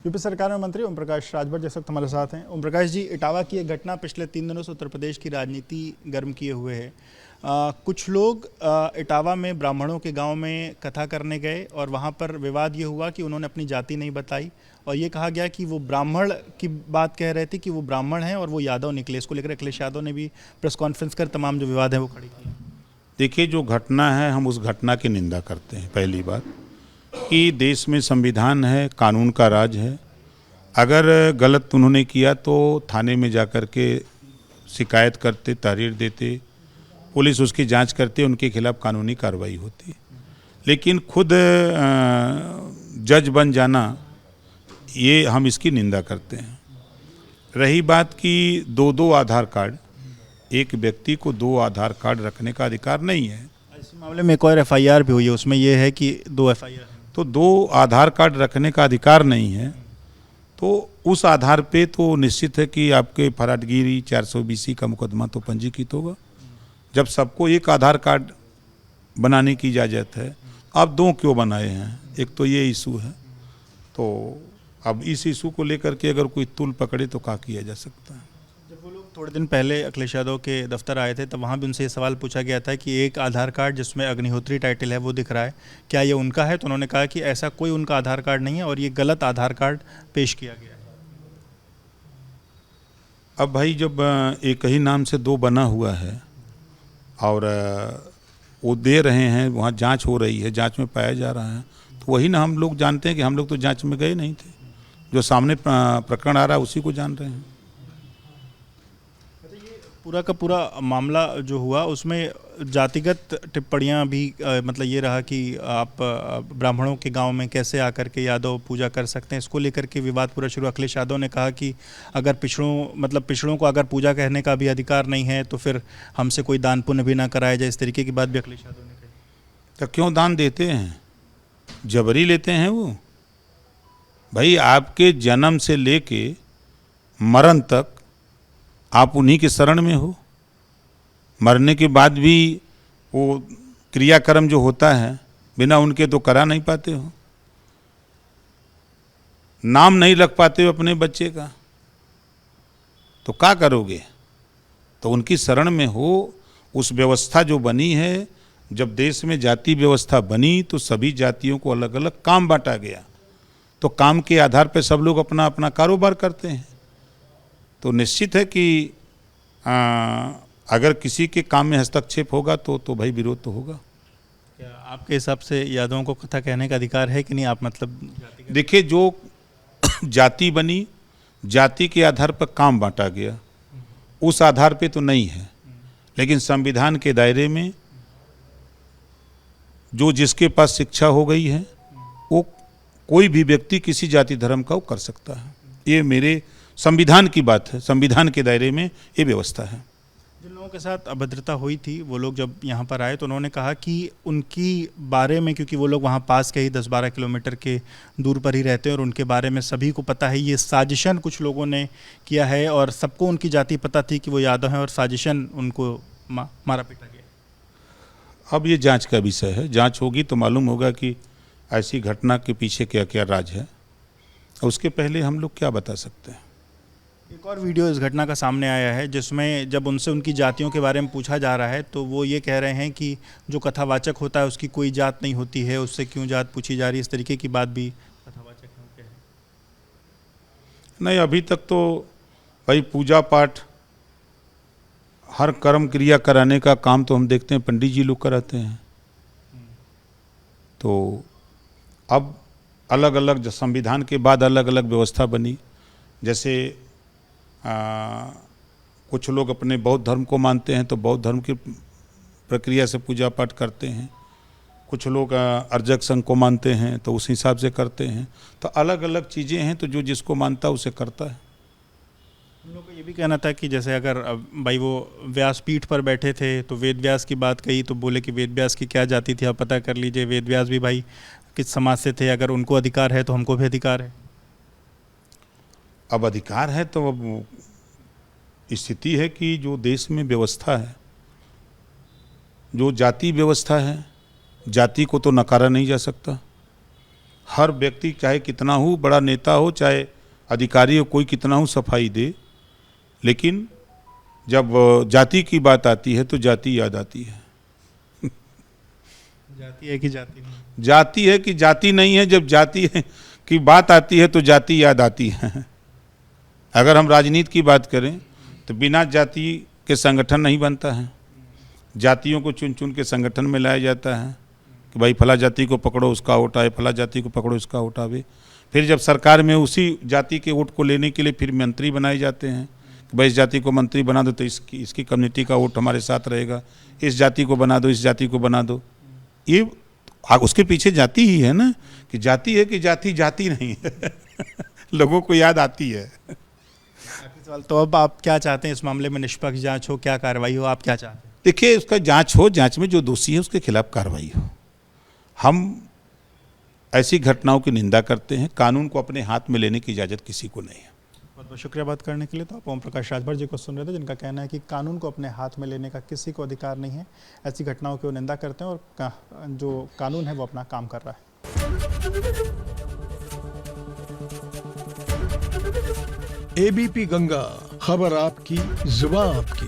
UP सरकार में मंत्री ओम प्रकाश राजभर जिस वक्त हमारे साथ हैं। ओम प्रकाश जी, इटावा की एक घटना पिछले 3 दिनों से उत्तर प्रदेश की राजनीति गर्म किए हुए है। कुछ लोग इटावा में ब्राह्मणों के गांव में कथा करने गए और वहां पर विवाद ये हुआ कि उन्होंने अपनी जाति नहीं बताई और ये कहा गया कि वो ब्राह्मण की बात कह रहे थे कि वो ब्राह्मण हैं और वो यादव निकले। इसको लेकर अखिलेश यादव ने भी प्रेस कॉन्फ्रेंस कर तमाम जो विवाद है वो खड़ी की। देखिए, जो घटना है हम उस घटना की निंदा करते हैं। पहली बात कि देश में संविधान है, कानून का राज है। अगर गलत उन्होंने किया तो थाने में जाकर के शिकायत करते, तहरीर देते, पुलिस उसकी जांच करती, उनके खिलाफ कानूनी कार्रवाई होती। लेकिन खुद जज बन जाना, ये हम इसकी निंदा करते हैं। रही बात कि दो आधार कार्ड, एक व्यक्ति को 2 आधार कार्ड रखने का अधिकार नहीं है। इस मामले में एक और एफआईआर भी हुई है, उसमें यह है कि 2 एफआईआर तो 2 आधार कार्ड रखने का अधिकार नहीं है, तो उस आधार पे तो निश्चित है कि आपके फराडगिरी 420 का मुकदमा तो पंजीकृत होगा। जब सबको एक आधार कार्ड बनाने की इजाज़त है, आप 2 क्यों बनाए हैं? एक तो ये इशू है। तो अब इस इशू को लेकर के अगर कोई तुल पकड़े तो क्या किया जा सकता है। जब वो लोग थोड़े दिन पहले अखिलेश यादव के दफ्तर आए थे तब वहाँ भी उनसे ये सवाल पूछा गया था कि एक आधार कार्ड जिसमें अग्निहोत्री टाइटल है वो दिख रहा है, क्या ये उनका है? तो उन्होंने कहा कि ऐसा कोई उनका आधार कार्ड नहीं है और ये गलत आधार कार्ड पेश किया गया है। अब भाई, जब एक ही नाम से 2 बना हुआ है और वो दे रहे हैं, वहाँ जांच हो रही है, जांच में पाया जा रहा है, तो वही ना हम लोग जानते हैं कि हम लोग तो जांच में गए नहीं थे। जो सामने प्रकरण आ रहा है उसी को जान रहे हैं। पूरा का पूरा मामला जो हुआ उसमें जातिगत टिप्पणियां भी मतलब ये रहा कि आप ब्राह्मणों के गांव में कैसे आकर के यादव पूजा कर सकते हैं। इसको लेकर के विवाद पूरा शुरू। अखिलेश यादव ने कहा कि अगर पिछड़ों को अगर पूजा कहने का भी अधिकार नहीं है तो फिर हमसे कोई दान पुण्य भी ना कराया जाए। इस तरीके की बात भी अखिलेश यादव ने कही। तो क्यों दान देते हैं? जबरी लेते हैं वो? भाई, आपके जन्म से लेके मरण तक आप उन्हीं के शरण में हो। मरने के बाद भी वो क्रियाक्रम जो होता है बिना उनके तो करा नहीं पाते हो। नाम नहीं रख पाते हो अपने बच्चे का, तो क्या करोगे? तो उनकी शरण में हो। उस व्यवस्था जो बनी है, जब देश में जाति व्यवस्था बनी तो सभी जातियों को अलग अलग काम बांटा गया, तो काम के आधार पर सब लोग अपना अपना कारोबार करते हैं। तो निश्चित है कि अगर किसी के काम में हस्तक्षेप होगा तो भाई विरोध तो होगा। क्या आपके हिसाब से यादवों को कथा कहने का अधिकार है कि नहीं? आप मतलब देखिए, जो जाति बनी, जाति के आधार पर काम बांटा गया, उस आधार पे तो नहीं है। लेकिन संविधान के दायरे में जो जिसके पास शिक्षा हो गई है, वो कोई भी व्यक्ति किसी जाति धर्म का वो कर सकता है। ये मेरे संविधान की बात है, संविधान के दायरे में ये व्यवस्था है। जिन लोगों के साथ अभद्रता हुई थी वो लोग जब यहाँ पर आए तो उन्होंने कहा कि उनकी बारे में, क्योंकि वो लोग वहाँ पास के ही 10-12 किलोमीटर के दूर पर ही रहते हैं और उनके बारे में सभी को पता है ये साजिशन कुछ लोगों ने किया है और सबको उनकी जाति पता थी कि वो यादव हैं और साजिशन उनको मारा पीटा गया। अब ये जांच का विषय है, जांच होगी तो मालूम होगा कि ऐसी घटना के पीछे क्या क्या राज है। उसके पहले हम लोग क्या बता सकते हैं। एक और वीडियो इस घटना का सामने आया है जिसमें जब उनसे उनकी जातियों के बारे में पूछा जा रहा है तो वो ये कह रहे हैं कि जो कथावाचक होता है उसकी कोई जात नहीं होती है, उससे क्यों जात पूछी जा रही है। इस तरीके की बात भी कथावाचक कह रहे हैं। नहीं, अभी तक तो भाई पूजा पाठ, हर कर्म क्रिया कराने का काम तो हम देखते हैं पंडित जी लोग कराते हैं। तो अब अलग अलग संविधान के बाद अलग अलग व्यवस्था बनी। जैसे कुछ लोग अपने बौद्ध धर्म को मानते हैं तो बौद्ध धर्म की प्रक्रिया से पूजा पाठ करते हैं। कुछ लोग अर्जक संघ को मानते हैं तो उस हिसाब से करते हैं। तो अलग अलग चीज़ें हैं, तो जो जिसको मानता है उसे करता है। हम लोग को ये भी कहना था कि जैसे अगर भाई वो व्यासपीठ पर बैठे थे तो वेद व्यास की बात कही तो बोले कि वेद व्यास की क्या जाति थी, आप पता कर लीजिए। वेद व्यास भी भाई किस समाज से थे, अगर उनको अधिकार है तो हमको भी अधिकार है। अब अधिकार है तो अब स्थिति है कि जो देश में व्यवस्था है, जो जाति व्यवस्था है, जाति को तो नकारा नहीं जा सकता। हर व्यक्ति चाहे कितना हो, बड़ा नेता हो चाहे अधिकारी हो, कोई कितना हो सफाई दे, लेकिन जब जाति की बात आती है तो जाति याद आती है। जाति है कि जाति नहीं? जाति है कि जाति नहीं है, जब जाति है की बात आती है तो जाति याद आती है। अगर हम राजनीति की बात करें तो बिना जाति के संगठन नहीं बनता है, जातियों को चुन चुन के संगठन में लाया जाता है कि भाई फला जाति को पकड़ो उसका वोट आए, फला जाति को पकड़ो इसका वोट आवे। फिर जब सरकार में उसी जाति के वोट को लेने के लिए फिर मंत्री बनाए जाते हैं कि भाई इस जाति को मंत्री बना दो तो इसकी कम्युनिटी का वोट हमारे साथ रहेगा, इस जाति को बना दो, इस जाति को बना दो। ये उसके पीछे जाति ही है ना, कि जाति है कि जाति जाति नहीं है। लोगों को याद आती है। आखिरी सवाल, तो अब आप क्या चाहते हैं? इस मामले में निष्पक्ष जांच हो, क्या कार्रवाई हो, आप क्या चाहते हैं? देखिए, उसका जांच हो, जांच में जो दोषी है उसके खिलाफ कार्रवाई हो। हम ऐसी घटनाओं की निंदा करते हैं, कानून को अपने हाथ में लेने की इजाज़त किसी को नहीं है। बहुत बहुत शुक्रिया बात करने के लिए। तो आप ओम प्रकाश राजभर जी को सुन रहे थे, जिनका कहना है कि कानून को अपने हाथ में लेने का किसी को अधिकार नहीं है। ऐसी घटनाओं की वो निंदा करते हैं और जो कानून है वो अपना काम कर रहा है। एबीपी गंगा, खबर आपकी, जुबान आपकी।